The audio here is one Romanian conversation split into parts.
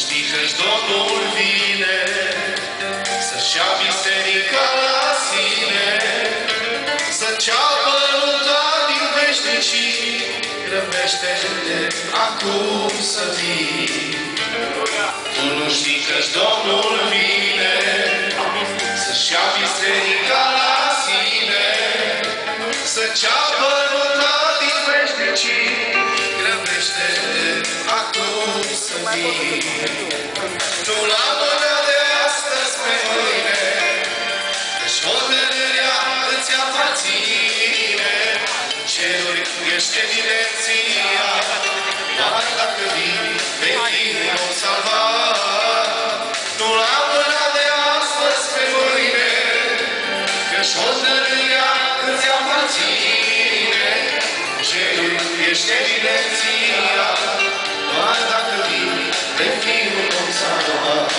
știi că-și Domnul vine să-și ia biserica la sine, să ceapă lupta din veșnicii, grăbește-te acum să vii. Tu nu știi că-și Domnul vine să-și ia biserica la sine, să ceapă lupta din veșnicii, grăbește-te acum să vii. Nu la mâna de astăzi pe mâine, că-și hotărârea îți aparține. Ceruri ești evidenția, doar dacă vii, vei fi un om salvat. Nu la mâna de astăzi pe mâine, că-și hotărârea îți aparține. Ceruri ești evidenția, doar dacă vii, vei fi un om salvat.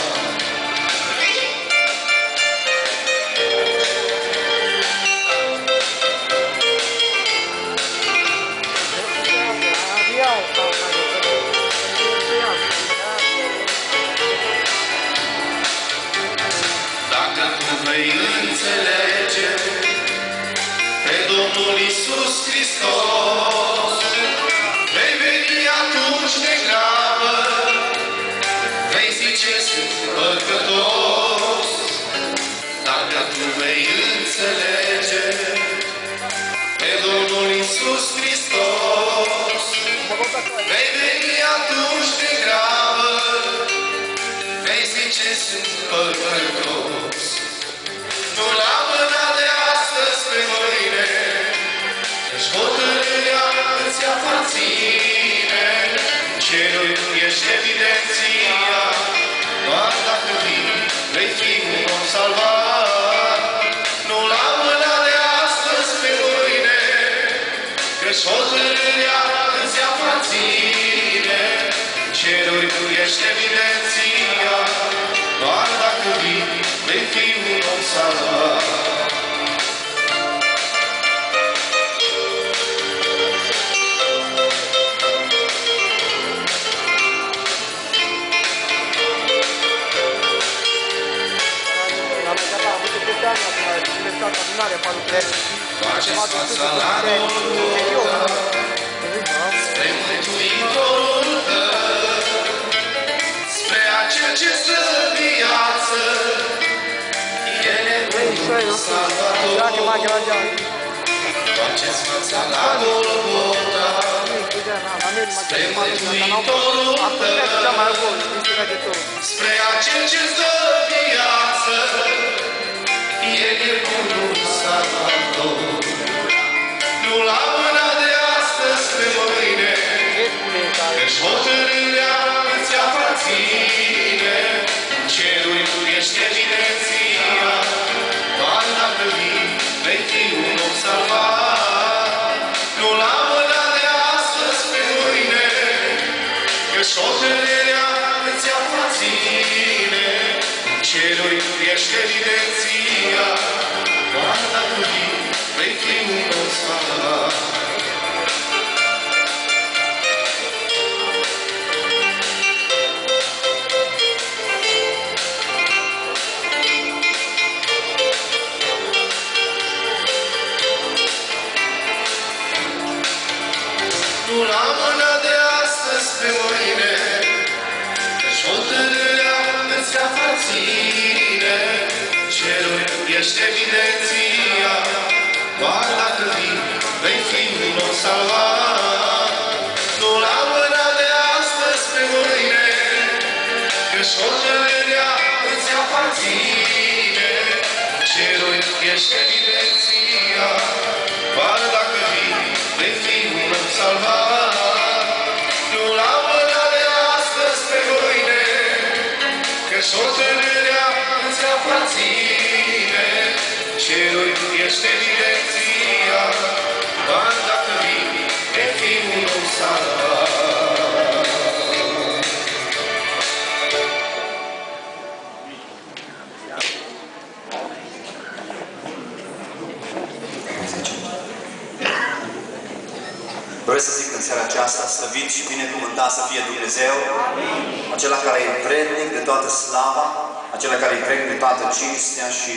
Dacă tu vei înțelege pe Domnul Iisus Hristos, vei veni atunci de grabă, vei zice sunt păcătos. Dacă tu vei înțelege pe Domnul Iisus Hristos, vei veni atunci de grabă, vei zice sunt păcătos. Nu la mâna de astăzi pe mâine, că-și hotărârea îți aparține. Cerul ești evidenția, doar dacă vii, vei fi un om salvat. Nu la mâna de astăzi pe mâine, că-și hotărârea îți aparține. Cerul ești evidenția, doar dacă vii, vei fi un om salvat. Faceți fața la Golgota, spre Mântuitorul tău, spre acel ce stă în viață, El e Bunul Salvator. Faceți fața la Golgota, spre Mântuitorul tău, spre acel ce stă în viață, El e Bunul Salvator. Nu la mâna de astăzi pe mâine, că-și hotărârea îți aparține. Cerul tu ești evidenția, doar dacă vii, vei fi un om salvat. Nu la mâna de astăzi pe mâine, că-și hotărârea îți aparține. Cerul tu ești evidenția, doar dacă vii, vei fi un om salvat. Nu la mâna de astăzi pe mâine, că-și hotărârea îți aparține. Cerul ești evidenția, doar dacă vii, vei fi un om salvat. Nu la mâna de astăzi pe mâine, că-și hotărârea îți aparține. Cerul ești evidenția, doar dacă vii, vei fi un om salvat. Nu la mâna de astăzi pe mâine, că-și hotărârea îți aparține. Cerul ești evidenția, doar dacă vii, vei fi un om salvat. Doresc să zic în seara aceasta, slăvit și binecuvântat să fie Dumnezeu. acela care e vrednic de toată slava, acela care e vrednic de toată cinstea și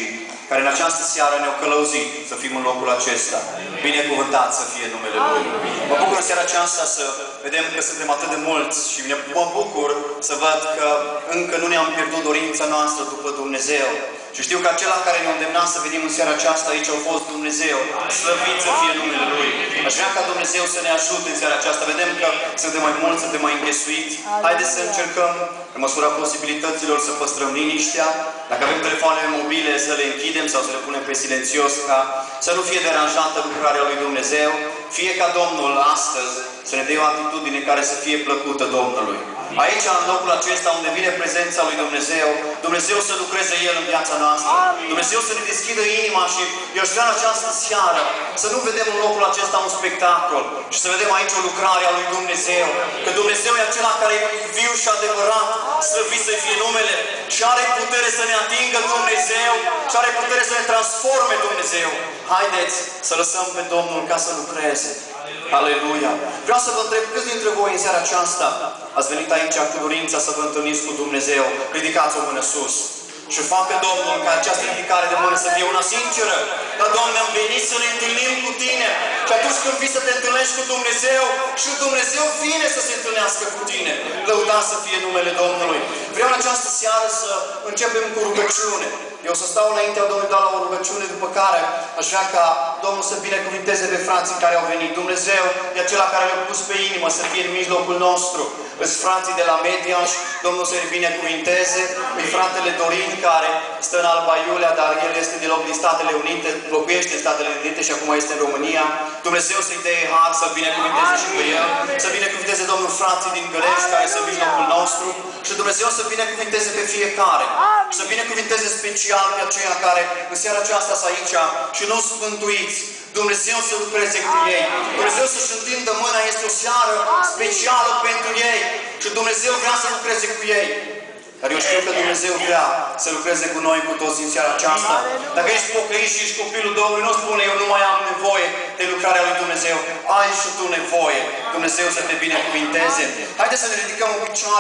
care în această seară ne-au călăuzit să fim în locul acesta. Binecuvântat să fie numele Lui. Mă bucur în seara aceasta să vedem că suntem atât de mulți și mă bucur să văd că încă nu ne-am pierdut dorința noastră după Dumnezeu. Și știu că acela care ne-a îndemnat să venim în seara aceasta aici a fost Dumnezeu. Slăvit să fie numele Lui. Aș vrea ca Dumnezeu să ne ajute în seara aceasta. Vedem că suntem mai mulți, suntem mai înghesuiți. Haideți să încercăm, în măsura posibilităților, să păstrăm liniștea. Dacă avem telefoanele mobile, să le închidem sau să le punem pe silențios, ca să nu fie deranjată lucrarea lui Dumnezeu. Fie ca Domnul astăzi să ne dea o atitudine care să fie plăcută Domnului. Aici, în locul acesta unde vine prezența lui Dumnezeu, Dumnezeu să lucreze El în viața noastră. Dumnezeu să ne deschidă inima și eu aș vrea în această seară să nu vedem în locul acesta un spectacol și să vedem aici o lucrare a lui Dumnezeu. Că Dumnezeu e acela care e viu și adevărat, slăvit să fie numele și are putere să ne atingă Dumnezeu și are putere să ne transforme Dumnezeu. Haideți să lăsăm pe Domnul ca să lucreze. Aleluia! Vreau să vă întreb câți dintre voi în seara aceasta ați venit aici cu dorința să vă întâlniți cu Dumnezeu. Ridicați o mână sus. Și facă Domnul ca această ridicare de mână să fie una sinceră. Dar, Doamne, am venit să ne întâlnim cu Tine. Și atunci când vii să te întâlnești cu Dumnezeu, și Dumnezeu vine să se întâlnească cu Tine. Lăudați să fie numele Domnului. Vreau în această seară să începem cu rugăciune. Eu o să stau înaintea Domnului, dau la o rugăciune, după care aș vrea ca Domnul să binecuvinteze pe frații care au venit. Dumnezeu e acela care le-a pus pe inimă să fie în mijlocul nostru. Îs frații de la Mediaș, Domnul să-i binecuvinteze. Îi fratele Dorin, care stă în Alba Iulia, dar el este de loc din Statele Unite, locuiește în Statele Unite și acum este în România. Dumnezeu să-i dea har, să-l binecuvinteze și pe el. Să binecuvinteze Domnul frații din Gălești, care sunt în mijlocul nostru. Și Dumnezeu să binecuvinteze pe fiecare. Să binecuvinteze special pe aceia care în seara aceasta sunt aici și nu sunt mântuiți. Dumnezeu să lucreze cu ei. Dumnezeu să-și întindă mâna. Este o seară specială pentru ei. Și Dumnezeu vrea să lucreze cu ei. Dar eu știu că Dumnezeu vrea să lucreze cu noi, cu toți în seara aceasta. Dacă ești pocăit și ești copilul Domnului, nu spune eu nu mai am nevoie de lucrarea lui Dumnezeu. Ai și tu nevoie. Dumnezeu să te binecuvinteze. Haideți să ne ridicăm în picioare.